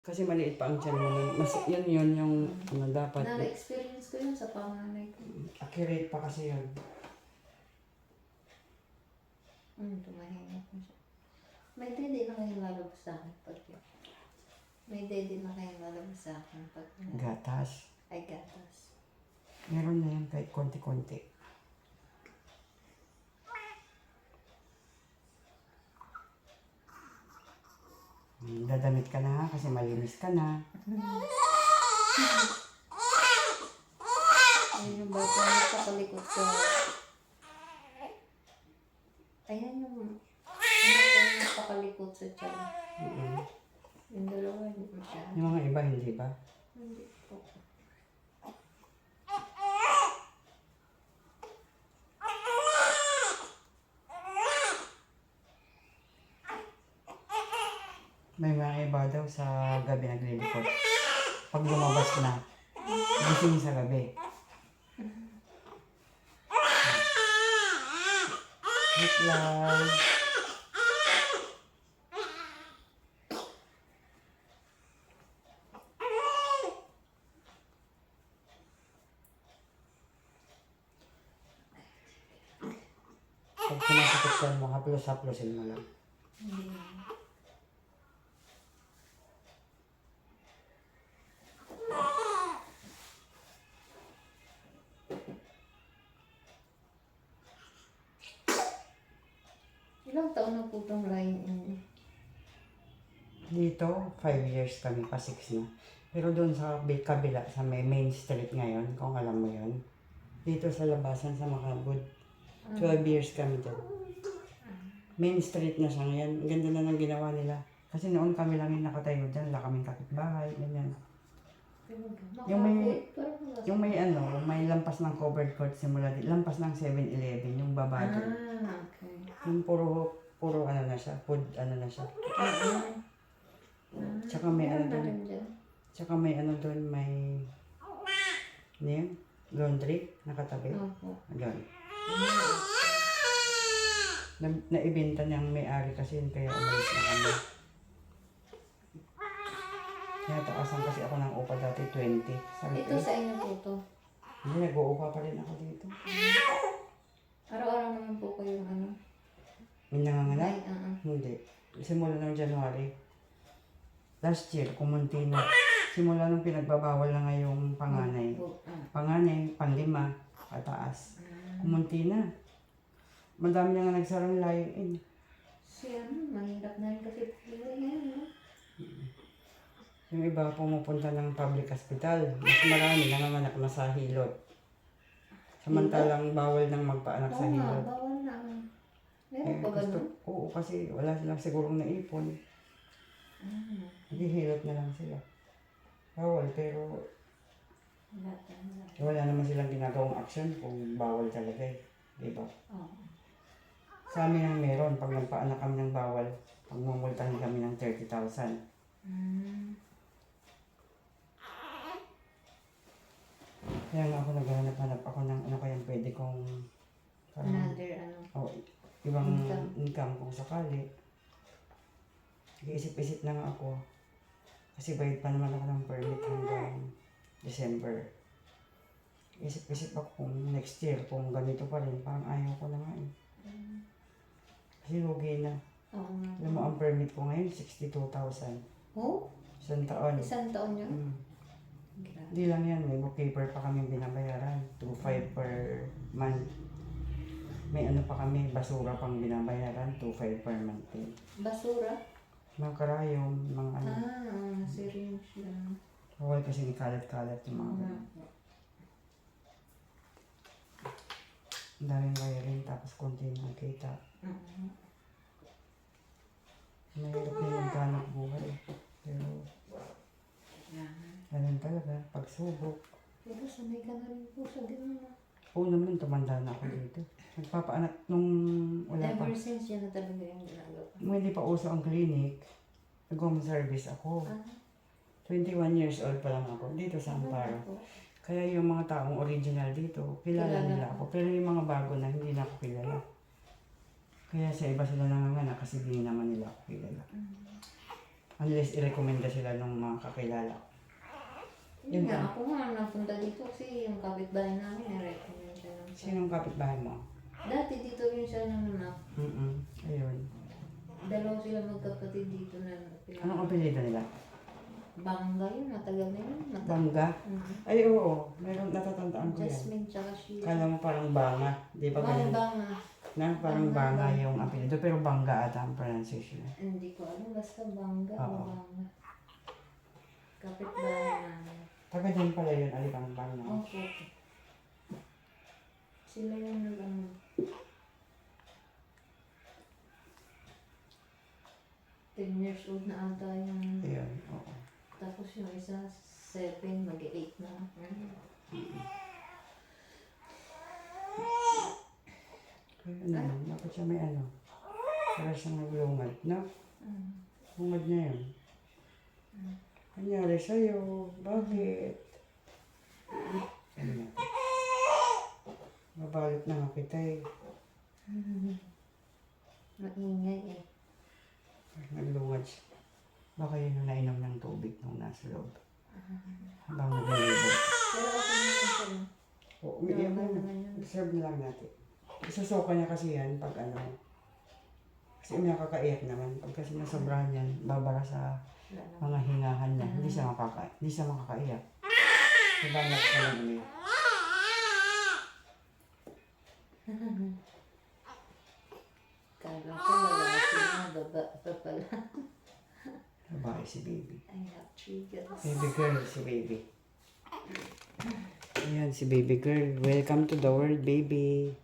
Kasi maliit pa ang tiyan mo nun. Mas yun yung ano dapat. Na-experience ko yun sa panganay ko. Accurate pa kasi yun. Tumahimik na siya. May dede na kayong lalabas sa akin pag yun. May dede na kayong lalabas sa akin pag Gatas. ay gatas. Meron na yan kahit konti-konti. Dadamit ka na ha kasi malinis ka na. Ayun yung bata na nakalikot sa... Ayan yung... Ano yung nakalikot sa tiyan. Yung dalawa hindi masyado. Yung mga iba hindi ba? Hindi po. May mga iba daw sa gabi naglilikot. Pag lumabas na, gising sa gabi. Wait lang. Pag sinasakit ka mo, haplos-haplosin mo lang. Hindi. Ilang taon na po itong line in? Dito, 5 years kami, pa 6 na. Pero doon sa kabila, sa may main street ngayon, kung alam mo yun. Dito sa labasan sa Makabud, 12 years kami doon. Main street na siya ngayon. Ang ganda na ng ginawa nila. Kasi noon kami lang yung nakatayo dyan, wala kaming kapitbahay, ganyan. Yung may ano, may lampas ng covered court simula dito. Lampas ng 7-Eleven, yung baba dyan. Okay. Yung puro ano na siya, food ano na siya. Tsaka may ano doon. Tsaka may ano doon, may... Ano yun? Laundry, nakatabi. Opo. Ganun. Naibenta niyang may-ari kasi yun, kaya umalis na kami. Kaya taasan kasi ako ng upa dati, 20. Sabi Ito ko, sa inyo po to. hindi, nag-uupa pa rin ako dito. Araw-araw naman po kayong ano? May nanganganak? Ay, Hindi. Simula ng January. Last year, kumunti na. Simula nung pinagbabawal na nga yung panganay. Panganay, panglima, pataas. Kumunti na. Madami na nga nagsarang line-in. Si ano, mahirap na rin kasi yan, no? Yung iba pumupunta ng public hospital. Mas marami nanganganak na sa hilot. Samantalang bawal nang magpaanak sa Oo nga, hilot. bawal na. Meron pa ba gusto, nun? oo, kasi wala silang sigurong naipon. Hindi hilot na lang sila. Bawal, pero wala naman silang ginagawang action kung bawal talaga eh. Diba? Oo. Sa amin ang meron, pag nagpaanak kami ng bawal, pagmumultahin kami ng 30,000. Kaya nga ako naghahanap-hanap ako ng ano kayang pwede kong Another ano. ibang income kung sakali. Nag-iisip-isip na nga ako. Kasi bayad pa naman ako ng permit hanggang December. Isip-isip ako kung next year, kung ganito pa rin, parang ayaw ko na nga eh. Kasi lugi na. Oo nga. Alam mo, ang permit ko ngayon, 62,000. Oh? Isang taon. Isang taon yun? Grabe. Hindi lang yan, may bookkeeper pa kami binabayaran. 2,500 per month. May ano pa kami, basura pang binabayaran, 2,500 per month din. Basura? Mga karayom, mga ano. Syringe lang. Bawal kasi ni kalat-kalat yung mga ganun. Ang daming bayarin, tapos konti na kita. Mahirap na maghanap buhay. Pero, ganun talaga, pagsubok. Pero sanay ka na rin po sa ganun. Oo naman, tumanda na ako dito. Nagpapaanak nung wala pa. Ever since yan na talaga yung ginagawa. Nung hindi pa uso ang clinic, nag-home service ako. 21 years old pa lang ako dito sa Amparo. Kaya yung mga taong original dito, kilala nila ako. Pero yung mga bago na, hindi na ako kilala. Kaya sa iba sila nanganganak kasi hindi naman nila ako kilala. Unless i-recommenda sila ng mga kakilala. Yun Yun nga, lang. ako nga napunta dito kasi yung kapitbahay namin nire-recommend siya ng Sinong kapitbahay mo? Dati dito rin siya nanganak. Ayun. Dalawa sila magkapatid dito na Anong apelido nila? Bangga yun, matagal na yun. Bangga? Mhm. Ay, oo. Meron natatandaan ko yan. Jasmine tsaka Sheila. Kala mo parang banga. Di ba ganun? Banga. Na, parang banga yung apelido. Pero bangga ata ang pronunciation. Hindi ko alam, basta Bangga o Oo. Banga. Kapitbahay namin. Taga dyan pala yun, Alibang-bang na. Opo. Sila yung nag-ano. Ten years old na ata yung... Ayun, oo. Tapos yung isa, 7, mag-8 na. Ay, ano, bakit siya may ano? Para siyang naglungad, no? Lungad niya yun. Nangyari sa'yo? Bakit? Ano natin? Mabalot na nga kita eh. Maingay eh. Naglungad siya. Baka yun yung nainom ng tubig nung nasa loob. Habang nag-deliver. Pero ako naman siya. no? Oo, umiiyak Normal na. naman yun. Serve na lang natin. Isusuka niya kasi yan pag ano. Kasi umiyak kakaiyak naman. Pag kasi nasobrahan yan, babara sa Wala na. mga hingahan niya. Hindi siya makakaiyak. Diba na ka lang umiyak? Kala ko lalaki na, baba pa pala. Babae si baby. I have 3 girls. Baby girl si baby. Ayan si baby girl. Welcome to the world, baby.